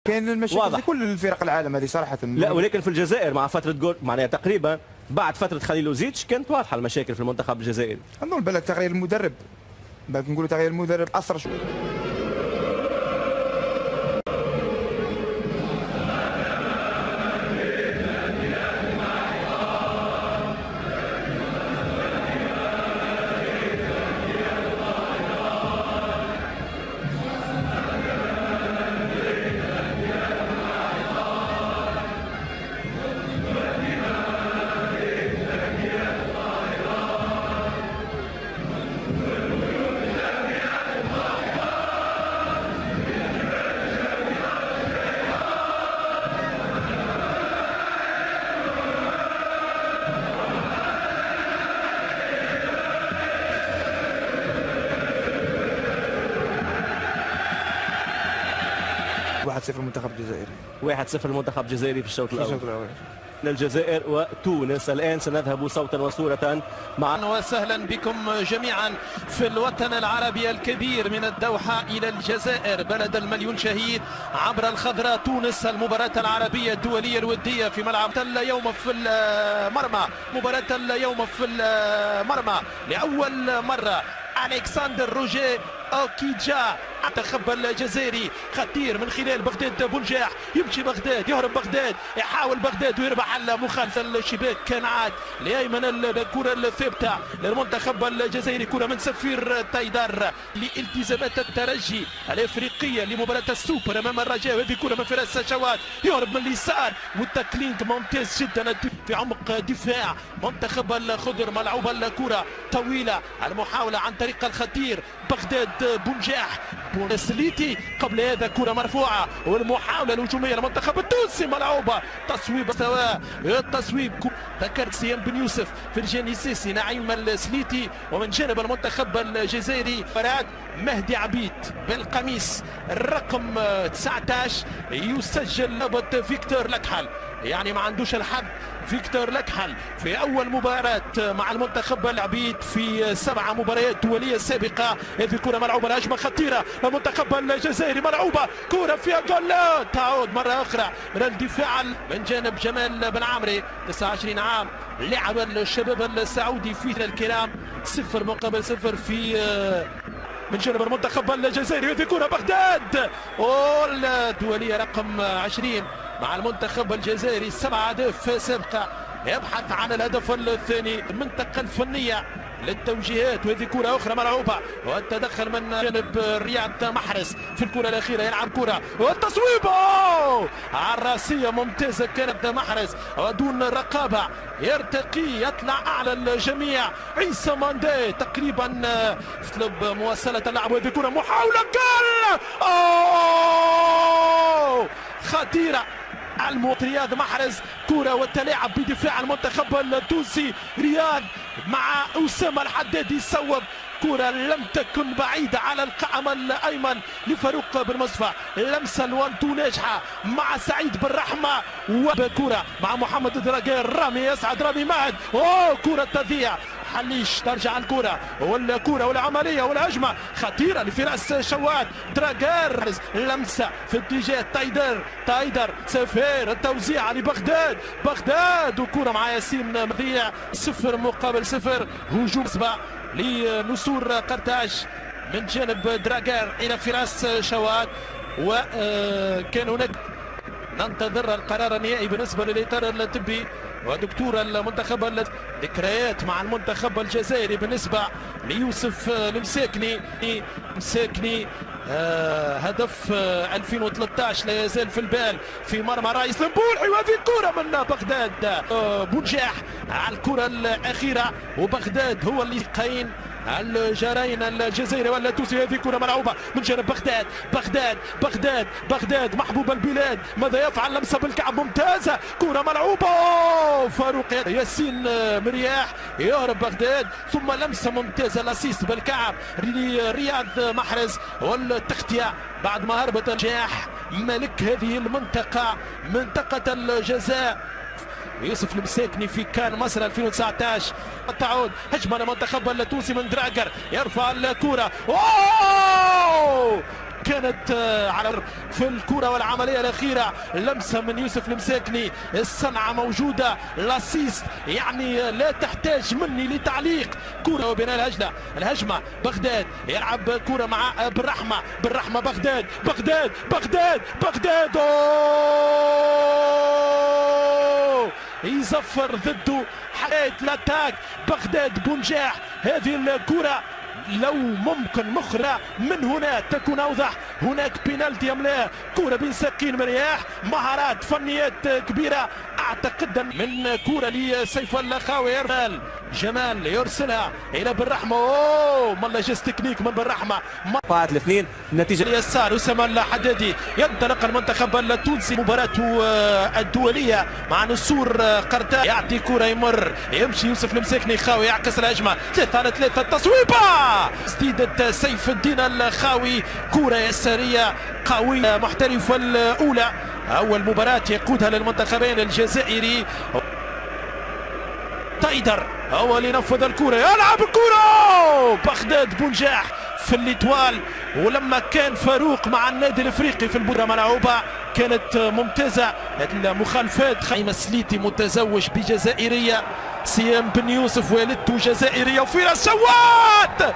كاين المشاكل في كل الفرق العالم هذه صراحه. لا ولكن في الجزائر مع فتره جول معناها تقريبا بعد فتره خليلوزيتش كانت واضحه المشاكل في المنتخب الجزائري. نظن بالك تغيير المدرب، بالك نقولوا تغيير المدرب اثر شويه. واحد 0 المنتخب الجزائري. 1-0 المنتخب الجزائري في الشوط الاول. الجزائر وتونس. الان سنذهب صوتا وصوره مع وسهلا بكم جميعا في الوطن العربي الكبير من الدوحه الى الجزائر بلد المليون شهيد عبر الخضراء. تونس المباراه العربيه الدوليه الوديه في ملعب اليوم في المرمى. مباراه اليوم في المرمى لاول مره الكسندر روجيه اوكيجا المنتخب الجزائري خطير من خلال بغداد بونجاح. يمشي بغداد يهرب بغداد يحاول بغداد ويربح على مخالف الشباك. كان عاد لايمن الكره الثابته للمنتخب الجزائري. كره من سفير تايدار لالتزامات الترجي الافريقيه لمباراه السوبر امام الرجاء. هذه كره من فراس شواد يهرب من اليسار والتاكلينج ممتاز جدا في عمق دفاع منتخب الخضر. ملعوبه الكره طويله المحاوله عن طريق الخطير بغداد بونجاح سليتي. قبل هذا كرة مرفوعة والمحاولة الهجومية للمنتخب التونسي ملعوبة. تصويب سواء التصويب. ذكرت سيام بن يوسف في الجاني السيسي نعيم السليتي. ومن جانب المنتخب الجزائري فراد مهدي عبيد بالقميص الرقم 19 يسجل لعبة فيكتور لكحل. يعني ما عندوش الحظ فيكتور لكحل في أول مباراة مع المنتخب العبيد في 7 مباريات دولية سابقة. هذه كرة ملعوبة لهجمة خطيرة المنتخب الجزائري. ملعوبة كرة فيها جول لا تعود مرة أخرى من الدفاع من جانب جمال بن عمري 29 عام لاعب الشباب السعودي في الكرام. 0-0 في من جانب المنتخب الجزائري. هذه كرة بغداد والدولية رقم 20 مع المنتخب الجزائري 7 أهداف سابقة. يبحث عن الهدف الثاني. المنطقة الفنية للتوجيهات. وهذه كرة أخرى ملعوبة والتدخل من جانب رياض محرز في الكرة الأخيرة. يلعب كرة والتصويب الراسية ممتازة كانت محرز ودون رقابة. يرتقي يطلع أعلى الجميع. عيسى ماندي تقريبا يطلب مواصلة اللعب. وهذه كرة محاولة جول خطيرة رياض محرز. كرة والتلاعب بدفاع المنتخب التونسي. رياض مع أسامة الحدادي يصوب. كرة لم تكن بعيدة على القائم الأيمن لفاروق بن مصطفى. لمسة الوانتو ناجحة مع سعيد بن رحمة. وكرة مع محمد دراجير. رامي يسعد رامي مهد. كرة تضيع حليش. ترجع الكرة والكرة والعملية والهجمة خطيرة لفراس شواد. دراجير لمسة في اتجاه تايدر سفير التوزيع لبغداد. بغداد وكرة مع ياسين مضيع. 0-0 هجوم لنسور قرطاج من جانب دراجير الى فراس شواد. وكان هناك ننتظر القرار النهائي بالنسبه للاطار الطبي ودكتور المنتخب. ذكريات مع المنتخب الجزائري بالنسبه ليوسف المساكني. هدف 2013 لا يزال في البال في مرمى رئيس المبولحي. وهذه كرة من بغداد بونجاح على الكرة الأخيرة. وبغداد هو اللي قاين الجارين الجزائري ولا التونسي. هذه كرة ملعوبة من جانب بغداد محبوب البلاد. ماذا يفعل؟ لمسة بالكعب ممتازة. كرة ملعوبة فاروق ياسين مرياح يهرب بغداد. ثم لمسة ممتازة الاسيست بالكعب لرياض محرز والتغطية بعد ما هربت الجاح ملك هذه المنطقة منطقة الجزاء يوسف المساكني في كان مصر 2019. تعود هجمه للمنتخب التونسي من دراجر يرفع الكره. كانت على في الكرة والعملية الأخيرة لمسة من يوسف المساكني، الصنعة موجودة، الاسيست يعني لا تحتاج مني لتعليق. كرة وبناء الهجمة بغداد يلعب كرة مع بالرحمة بغداد يزفر ضده حياة الاتاك بغداد بونجاح. هذه الكرة لو ممكن مخرة من هنا تكون أوضح. هناك بينالتي أم لا؟ كرة بين ساقين مرياح، مهارات فنيات كبيرة أعتقد من كرة لسيف اللخاوي. جمال يرسلها إلى بالرحمة. أوه مالا جست تكنيك من بالرحمة. قاعد الاثنين النتيجة اليسار أسامة الحدادي ينطلق المنتخب التونسي مباراته الدولية مع نسور قرطاج. يعطي كرة يمر يمشي يوسف المساكني خاوي يعكس الهجمة 3-3 التصويبة سديدة سيف الدين الخاوي. كرة يسارية قوية محترفة الأولى، أول مباراة يقودها للمنتخبين الجزائري. تايدر هو اللي نفذ الكرة، يلعب الكرة بغداد بونجاح في الليتوال. ولما كان فاروق مع النادي الافريقي في البودرة ملعوبة كانت ممتازة. المخالفات خيمة سليتي متزوج بجزائرية، سيام بن يوسف والدته جزائرية، وفراس شوات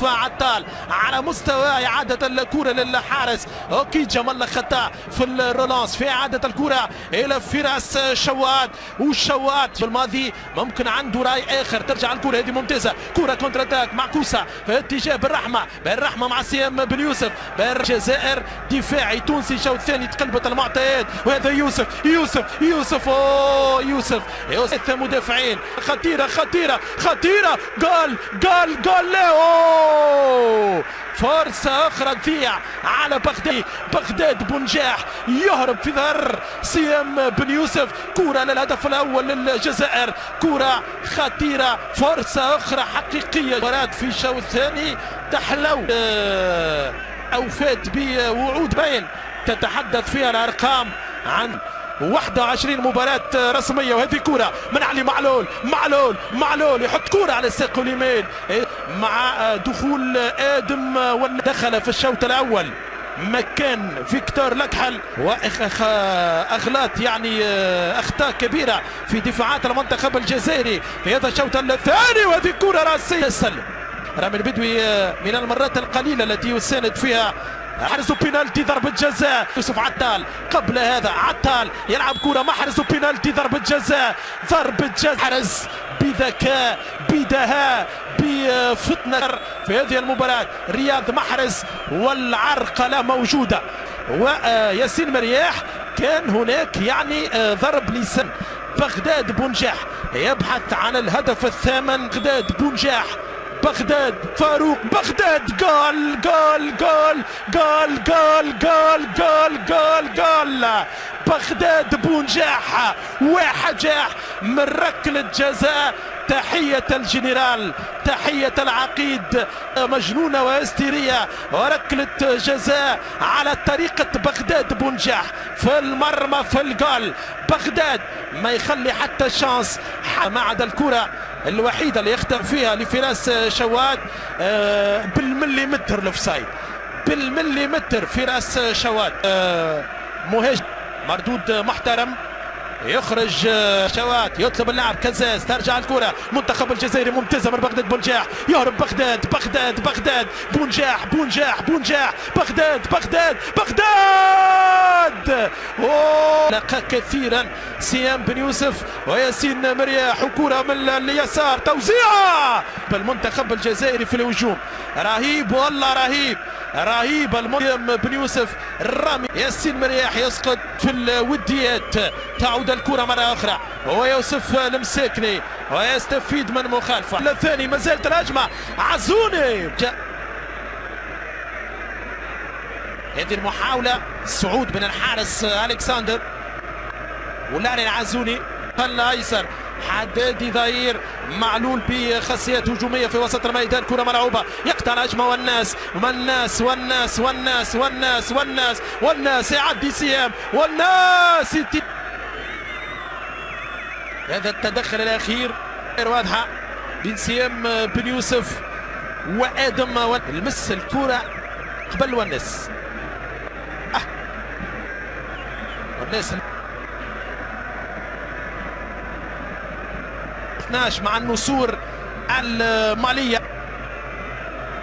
عطال على مستوى إعادة الكرة للحارس أوكي جمال خطا في الرولانس في إعادة الكرة إلى فراس شوات. والشوات بالماضي ممكن عنده رأي آخر. ترجع الكرة هذه ممتازة، كرة كونتر اتاك معكوسة في اتجاه بالرحمة مع سيام بن يوسف. الجزائر دفاعي تونسي شوط ثاني تقلبت المعطيات، وهذا يوسف يوسف مدافعين خطيرة جول لا فرصة أخرى تضيع على بغداد بونجاح يهرب في ظهر سيام بن يوسف. كرة للهدف الأول للجزائر، كرة خطيرة، فرصة أخرى حقيقية. مباراة في الشوط الثاني تحلو أوفات بوعود باين تتحدث فيها الأرقام عن 21 مباراة رسمية. وهذه كرة من علي معلول يحط كرة على الساق اليمين مع دخول آدم دخل في الشوط الأول مكان فيكتور لكحل وأغلاط يعني أخطاء كبيرة في دفاعات المنتخب الجزائري في هذا الشوط الثاني. وهذه كرة رأسية رامي البدوي من المرات القليلة التي يساند فيها حرز بينالتي ضربة جزاء. يوسف عطال قبل هذا عطال يلعب كرة محرز بينالتي ضربة جزاء حرز بذكاء بدهاء بفطنة في هذه المباراة. رياض محرز والعرقلة موجودة وياسين مرياح. كان هناك يعني ضرب لسان. بغداد بونجاح يبحث عن الهدف الثامن. بغداد بونجاح فاروق بغداد جول بغداد بونجاح 1 من ركلة جزاء. تحية الجنرال، تحية العقيد، مجنونة وهستيرية، وركلة جزاء على طريقة بغداد بونجاح في المرمى في الجول. بغداد ما يخلي حتى شانس ما عدا الكرة الوحيدة اللي يختار فيها لفراس شوات بالمليمتر الاوفسايد، بالمليمتر فراس شوات. مهاجم مردود محترم يخرج شوات يطلب اللاعب كزاز. ترجع الكرة منتخب الجزائري ممتازة من بغداد بونجاح. يهرب بغداد بونجاح بغداد لقى كثيرا سيام بن يوسف وياسين مرياح. وكرة من اليسار توزيع بالمنتخب الجزائري في الهجوم. رهيب والله رهيب المنتخب بن يوسف. الرامي ياسين مرياح يسقط في الوديات. تعود الكرة مرة أخرى ويوسف المساكني ويستفيد من مخالفة. الثاني ما زالت الهجمة عزوني. هذه المحاولة صعود من الحارس ألكسندر واللاعب العزوني الايسر. حدادي ظهير معلول بخاصيات هجوميه في وسط الميدان. كره ملعوبه يقطع الهجمه والناس يعدي سيام والناس هذا التدخل الاخير غير واضحه بين سيام بن يوسف وادم. المس الكره قبل ونس. ونس 12 مع النسور المالية.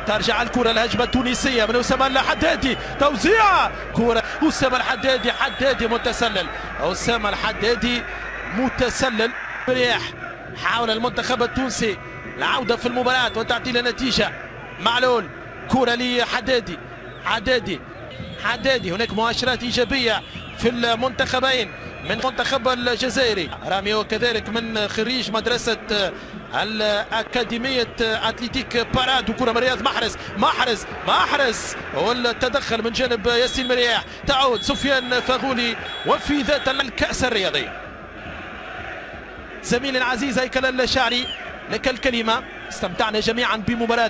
ترجع الكرة الهجمة التونسية من أسامة الحدادي، توزيع كرة أسامة الحدادي. حدادي متسلل، أسامة الحدادي متسلل. مريح حاول المنتخب التونسي العودة في المباراة وتعديل النتيجة. معلول كرة لحدادي. حدادي هناك مؤشرات إيجابية في المنتخبين من المنتخب الجزائري. راميو كذلك من خريج مدرسة الأكاديمية أتليتيك باراد. وكرة من رياض محرز والتدخل من جانب ياسين مريح. تعود سفيان فغولي وفي ذات الكأس الرياضي. زميلي العزيز هيكل الشعري لك الكلمة. استمتعنا جميعا بمباراة